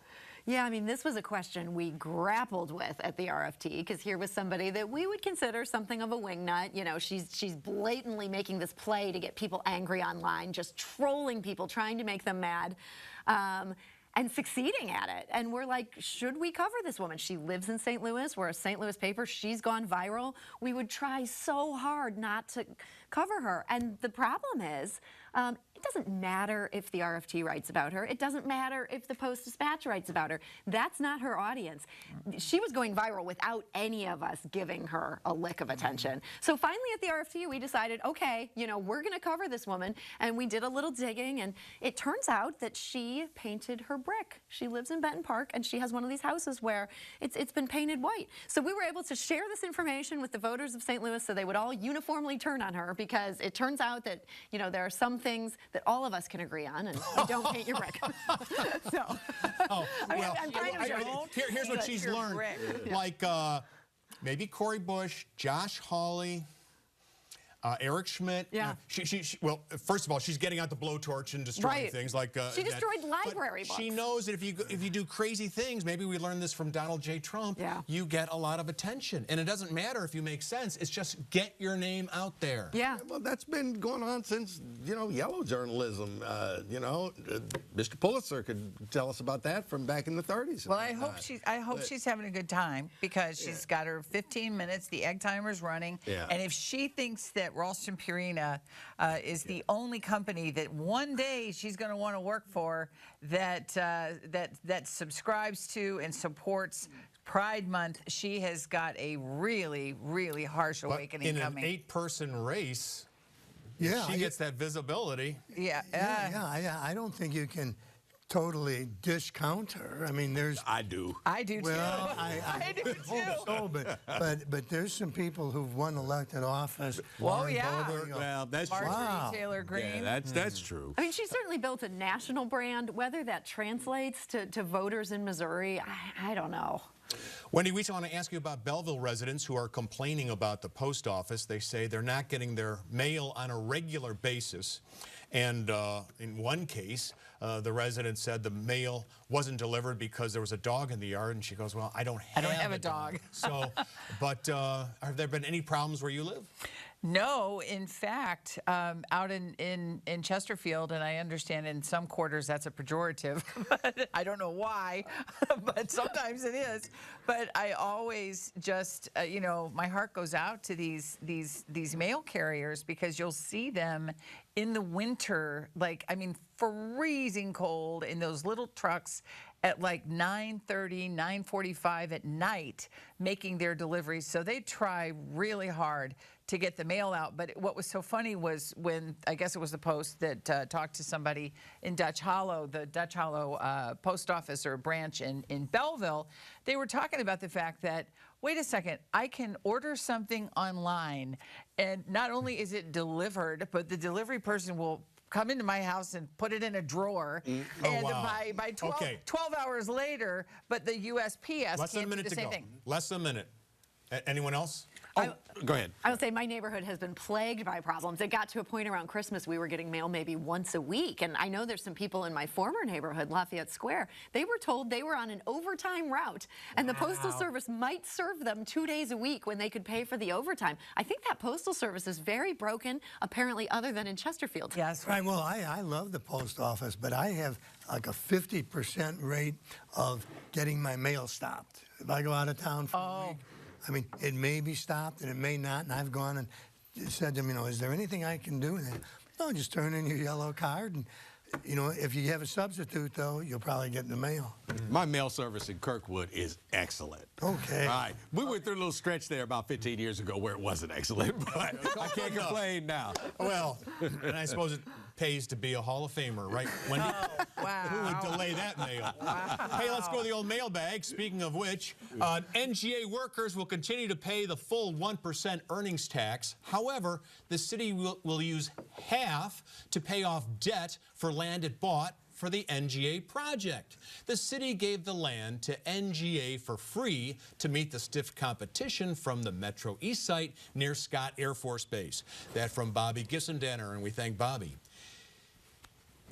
Yeah, I mean, this was a question we grappled with at the RFT, because here was somebody that we would consider something of a wingnut. You know, she's blatantly making this play to get people angry online, just trolling people, trying to make them mad. And succeeding at it. And we're like, should we cover this woman? She lives in St. Louis. We're a St. Louis paper. She's gone viral. We would try so hard not to cover her. And the problem is, it doesn't matter if the RFT writes about her. It doesn't matter if the Post-Dispatch writes about her. That's not her audience. She was going viral without any of us giving her a lick of attention. So finally at the RFT, we decided, okay, you know, we're going to cover this woman. And we did a little digging, and it turns out that she painted her brick. She lives in Benton Park, and she has one of these houses where it's been painted white. So we were able to share this information with the voters of St. Louis so they would all uniformly turn on her, because it turns out that, you know, there are some things that all of us can agree on, and you don't paint your brick. So, I'm kind of here's what she's learned. Like maybe Cori Bush, Josh Hawley, Eric Schmidt. Yeah. Well, first of all, she's getting out the blowtorch and destroying things like she destroyed library books. She knows that if you do crazy things, maybe we learned this from Donald J. Trump, you get a lot of attention. And it doesn't matter if you make sense. It's just get your name out there. Yeah. Well, that's been going on since, yellow journalism. Mr. Pulitzer could tell us about that from back in the 30s. Well, I hope she's having a good time because she's got her 15 minutes. The egg timer's running. Yeah. And if she thinks that Ralston Purina is the only company that one day she's going to want to work for that subscribes to and supports Pride Month, she has got a really, really harsh awakening coming. In an 8-person race, Yeah, she gets that visibility. Yeah. I don't think you can totally discount her. I mean, there's. I do. I do too. Well, I do hope so, but there's some people who've won elected office. Well, yeah. Well, that's true. Marjorie Taylor Greene. Yeah, that's true. I mean, she certainly built a national brand. Whether that translates to voters in Missouri, I don't know. Wendy, we want to ask you about Belleville residents who are complaining about the post office. They say they're not getting their mail on a regular basis. And in one case, the resident said the mail wasn't delivered because there was a dog in the yard. And she goes, well, I don't have a dog. So, but have there been any problems where you live? No, in fact, out in Chesterfield, and I understand in some quarters that's a pejorative, but I don't know why, but sometimes it is. But I always just, my heart goes out to these mail carriers because you'll see them in the winter, freezing cold in those little trucks at like 9:30, 9:45 at night making their deliveries. So they try really hard to get the mail out. But what was so funny was when, I guess it was the Post that talked to somebody in Dutch Hollow, the Dutch Hollow post office or branch in Belleville, they were talking about the fact that, wait a second, I can order something online and not only is it delivered, but the delivery person will come into my house and put it in a drawer, and by 12 hours later, but the USPS can't do the same thing. Less than a minute. Anyone else? Go ahead. I would say my neighborhood has been plagued by problems. It got to a point around Christmas we were getting mail maybe once a week. And I know there's some people in my former neighborhood, Lafayette Square, they were told they were on an overtime route. And the Postal Service might serve them 2 days a week when they could pay for the overtime. I think that Postal Service is very broken, apparently, other than in Chesterfield. Yes. Right, well, I love the post office, but I have like a 50% rate of getting my mail stopped. If I go out of town for a week, I mean, it may be stopped and it may not, and I've gone and said to them, is there anything I can do? And they, no, just turn in your yellow card, and if you have a substitute, though, you'll probably get in the mail. My mail service in Kirkwood is excellent. Okay. All right. We went through a little stretch there about 15 years ago where it wasn't excellent, but I can't complain now. Well, and I suppose it pays to be a Hall of Famer, right, Wendy? Oh, wow. Who would delay that mail? Wow. Hey, let's go to the old mailbag. Speaking of which, NGA workers will continue to pay the full 1% earnings tax. However, the city will use half to pay off debt for land it bought for the NGA project. The city gave the land to NGA for free to meet the stiff competition from the Metro East site near Scott Air Force Base. That from Bobby Gissendanner, and we thank Bobby.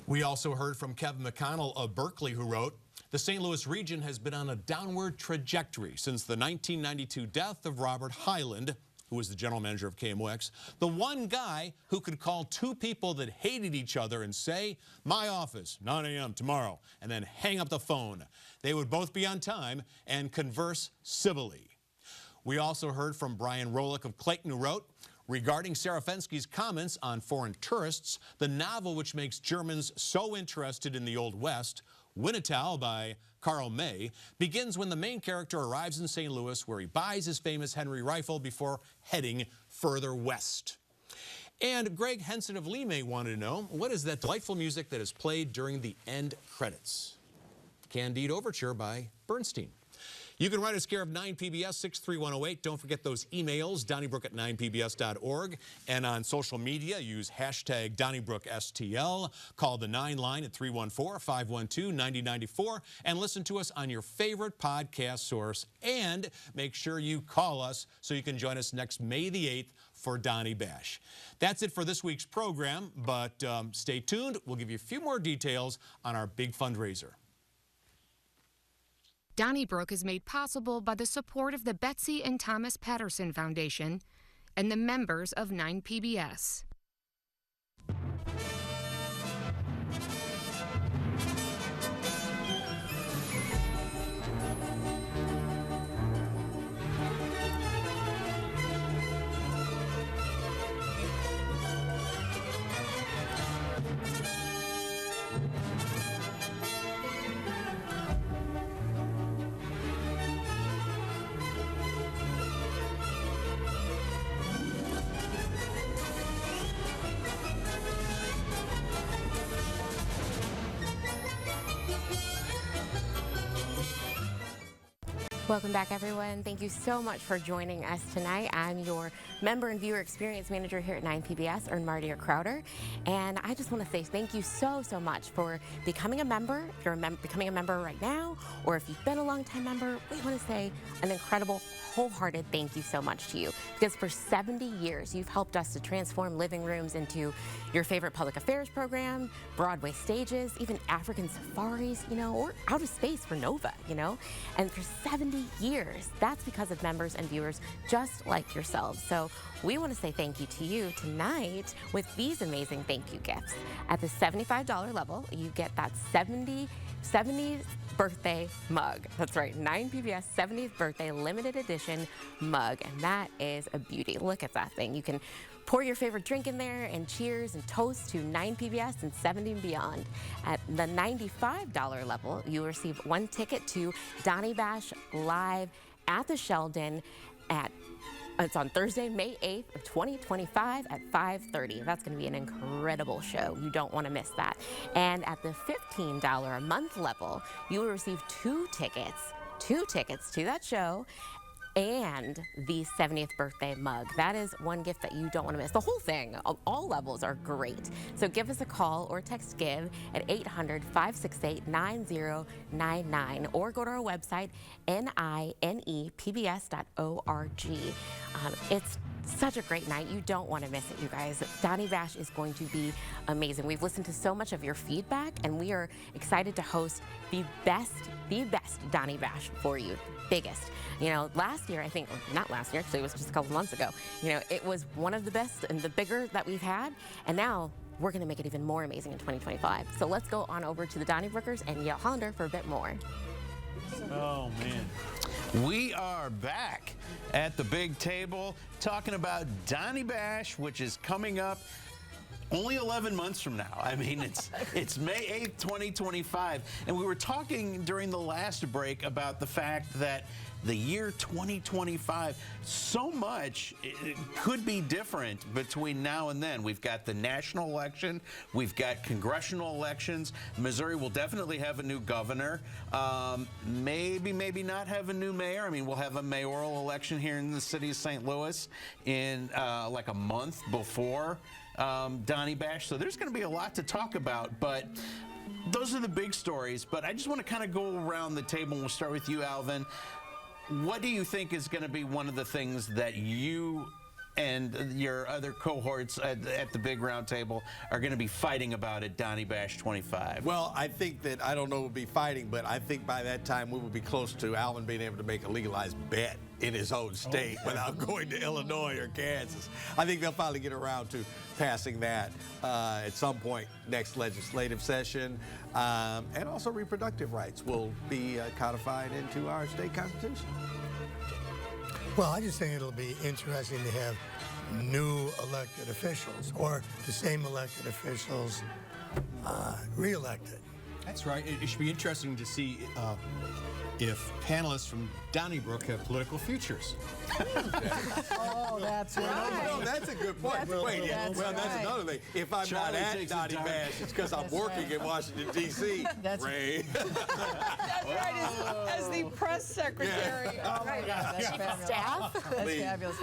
We also heard from Kevin McConnell of Berkeley, who wrote, the St. Louis region has been on a downward trajectory since the 1992 death of Robert Hyland, who was the general manager of KMOX, the one guy who could call two people that hated each other and say, my office, 9 a.m. tomorrow, and then hang up the phone. They would both be on time and converse civilly. We also heard from Brian Rolick of Clayton, who wrote, regarding Sarah Fenske's comments on foreign tourists, the novel which makes Germans so interested in the Old West, Winnetow by Carl May, begins when the main character arrives in St. Louis, where he buys his famous Henry rifle before heading further west. And Greg Henson of Lee May wanted to know, what is that delightful music that is played during the end credits? Candide Overture by Bernstein. You can write us care of 9PBS 63108. Don't forget those emails, donnybrook@9pbs.org. And on social media, use hashtag DonnybrookSTL. Call the 9 line at 314-512-9094. And listen to us on your favorite podcast source. And make sure you call us so you can join us next May the 8th for Donnie Bash. That's it for this week's program, but stay tuned. We'll give you a few more details on our big fundraiser. Donnybrook is made possible by the support of the Betsy and Thomas Patterson Foundation and the members of 9PBS. Welcome back, everyone. Thank you so much for joining us tonight. I'm your member and viewer experience manager here at 9PBS, Mardia Crowder. And I just want to say thank you so much for becoming a member. If you're becoming a member right now, or if you've been a long-time member, we want to say an incredible, wholehearted thank you so much to you. Because for 70 years, you've helped us to transform living rooms into your favorite public affairs program, Broadway stages, even African safaris, or outer space for Nova, And for 70 years, that's because of members and viewers just like yourselves. So we want to say thank you to you tonight with these amazing thank you gifts. At the $75 level, you get that 70th birthday mug. That's right, 9PBS 70th birthday limited edition mug, and that is a beauty. Look at that thing. You can pour your favorite drink in there and cheers and toast to 9PBS and 70 and beyond. At the $95 level, you receive one ticket to Donnie Bash Live at the Sheldon it's on Thursday, May 8th of 2025 at 5:30. That's going to be an incredible show. You don't want to miss that. And at the $15 a month level, you will receive two tickets to that show and the 70th birthday mug. That is one gift that you don't want to miss. The whole thing, all levels are great. So give us a call or text GIVE at 800-568-9099 or go to our website, ninepbs.org. It's such a great night. You don't want to miss it, you guys. Donnie Bash is going to be amazing. We've listened to so much of your feedback, and we are excited to host the best Donnie Bash for you. Biggest. Last year, I think, or not last year, actually, it was just a couple months ago. It was one of the best and the bigger that we've had, and now we're going to make it even more amazing in 2025. So let's go on over to the Donnybrookers and Yale Hollander for a bit more. Oh, man. We are back at the big table talking about Donnie Bash, which is coming up only 11 months from now. I mean, it's May 8th, 2025. And we were talking during the last break about the fact that the year 2025, so much it could be different between now and then. We've got the national election. We've got congressional elections. Missouri will definitely have a new governor. Maybe not have a new mayor. I mean, we'll have a mayoral election here in the city of St. Louis in like a month before Donnie Bash. So there's going to be a lot to talk about, but those are the big stories. But I just want to kind of go around the table, and we'll start with you, Alvin. What do you think is going to be one of the things that you and your other cohorts at the big round table are going to be fighting about at Donnie Bash 25? Well, I think that, I don't know we'll be fighting, but I think by that time we will be close to Alvin being able to make a legalized bet in his own state without going to Illinois or Kansas. I think they'll finally get around to passing that at some point next legislative session. And also reproductive rights will be codified into our state constitution. Well, I just think it'll be interesting to have new elected officials or the same elected officials reelected. That's right. It should be interesting to see if panelists from Donnybrook have political futures. Oh, that's right. No, that's a good point. That's another thing. If I'm not at Donnie Bash, it's because I'm working in Washington, D.C. That's Ray. That's right, as the press secretary. Oh, my God, that's fabulous. Staff? That's fabulous.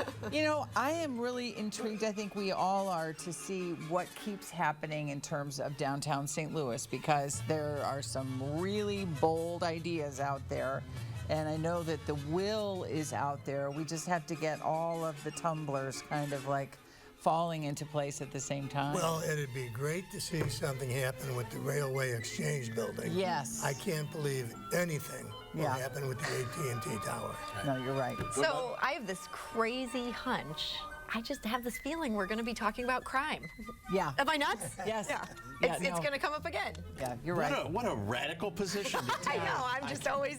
I am really intrigued, I think we all are, to see what keeps happening in terms of downtown St. Louis, because there are some really bold ideas out there And I know that the will is out there. We just have to get all of the tumblers kind of like falling into place at the same time. Well, it'd be great to see something happen with the Railway Exchange building. Yes. I can't believe anything will happen with the AT&T tower. No, you're right. So I have this crazy hunch. I just have this feeling we're going to be talking about crime. Yeah. Am I nuts? Yes. Yeah. Yeah, It's going to come up again. Yeah, you're right. What a radical position to take. I know. I'm just always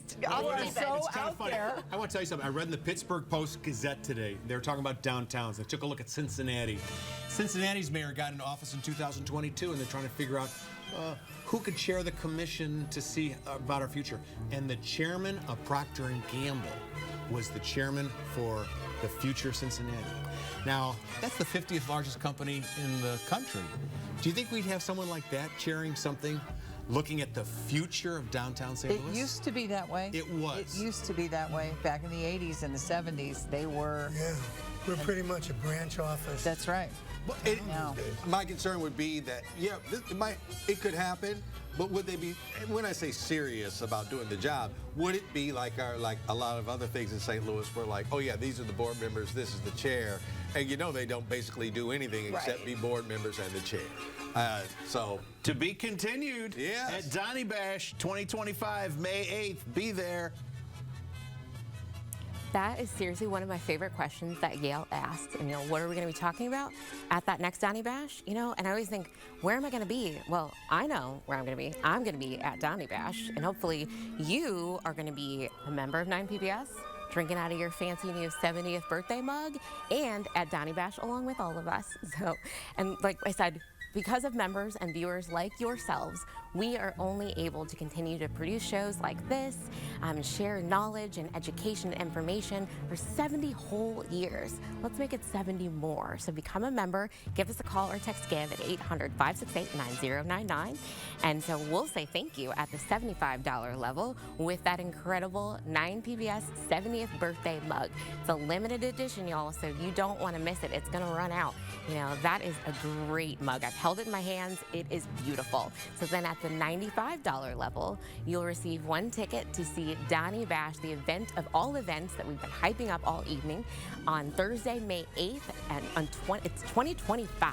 so out there. I want to tell you something. I read in the Pittsburgh Post-Gazette today. They were talking about downtowns. They took a look at Cincinnati. Cincinnati's mayor got into office in 2022, and they're trying to figure out who could chair the commission to see about our future. And the chairman of Procter & Gamble was the chairman for the future Cincinnati. Now, that's the 50th largest company in the country. Do you think we'd have someone like that chairing something, looking at the future of downtown St. Louis? It used to be that way. It was. It used to be that way. Back in the 80s and the 70s, they were. Yeah, we're pretty much a branch office. That's right. Well, my concern would be that, yeah, it could happen, but would they be, when I say serious about doing the job, would it be like a lot of other things in St. Louis where like, oh yeah, these are the board members, this is the chair, and you know they don't basically do anything except be board members and the chair. So to be continued Yes. at Donny Bash 2025, May 8th. Be there. That is seriously one of my favorite questions that Yale asked. And, what are we going to be talking about at that next Donny Bash? And I always think, where am I going to be? Well, I know where I'm going to be. I'm going to be at Donny Bash. And hopefully you are going to be a member of 9PBS, drinking out of your fancy new 70th birthday mug, and at Donny Bash along with all of us. So, and like I said, because of members and viewers like yourselves, we are only able to continue to produce shows like this, share knowledge and education and information for 70 whole years. Let's make it 70 more. So become a member, give us a call or text Give at 800-568-9099. And so we'll say thank you at the $75 level with that incredible 9PBS 70th birthday mug. It's a limited edition, y'all, so you don't want to miss it. It's going to run out. That is a great mug. I've held it in my hands. It is beautiful. So then at the $95 level, you'll receive one ticket to see Donny Bash, the event of all events that we've been hyping up all evening, on Thursday, May 8th, and it's 2025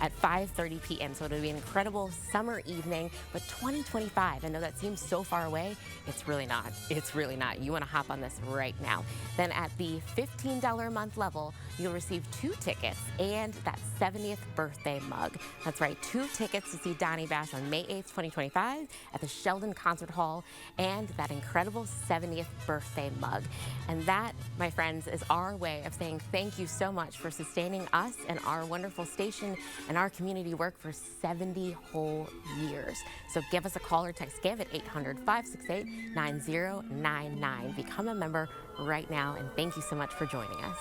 at 5:30 p.m. So it'll be an incredible summer evening, but 2025, I know that seems so far away. It's really not. It's really not. You want to hop on this right now. Then at the $15 a month level, you'll receive 2 tickets and that 70th birthday mug. That's right, 2 tickets to see Donny Bash on May 8th, 2025 at the Sheldon Concert Hall, and that incredible 70th birthday mug. And that, my friends, is our way of saying thank you so much for sustaining us and our wonderful station and our community work for 70 whole years. So give us a call or text Give at 800-568-9099. Become a member right now, and thank you so much for joining us.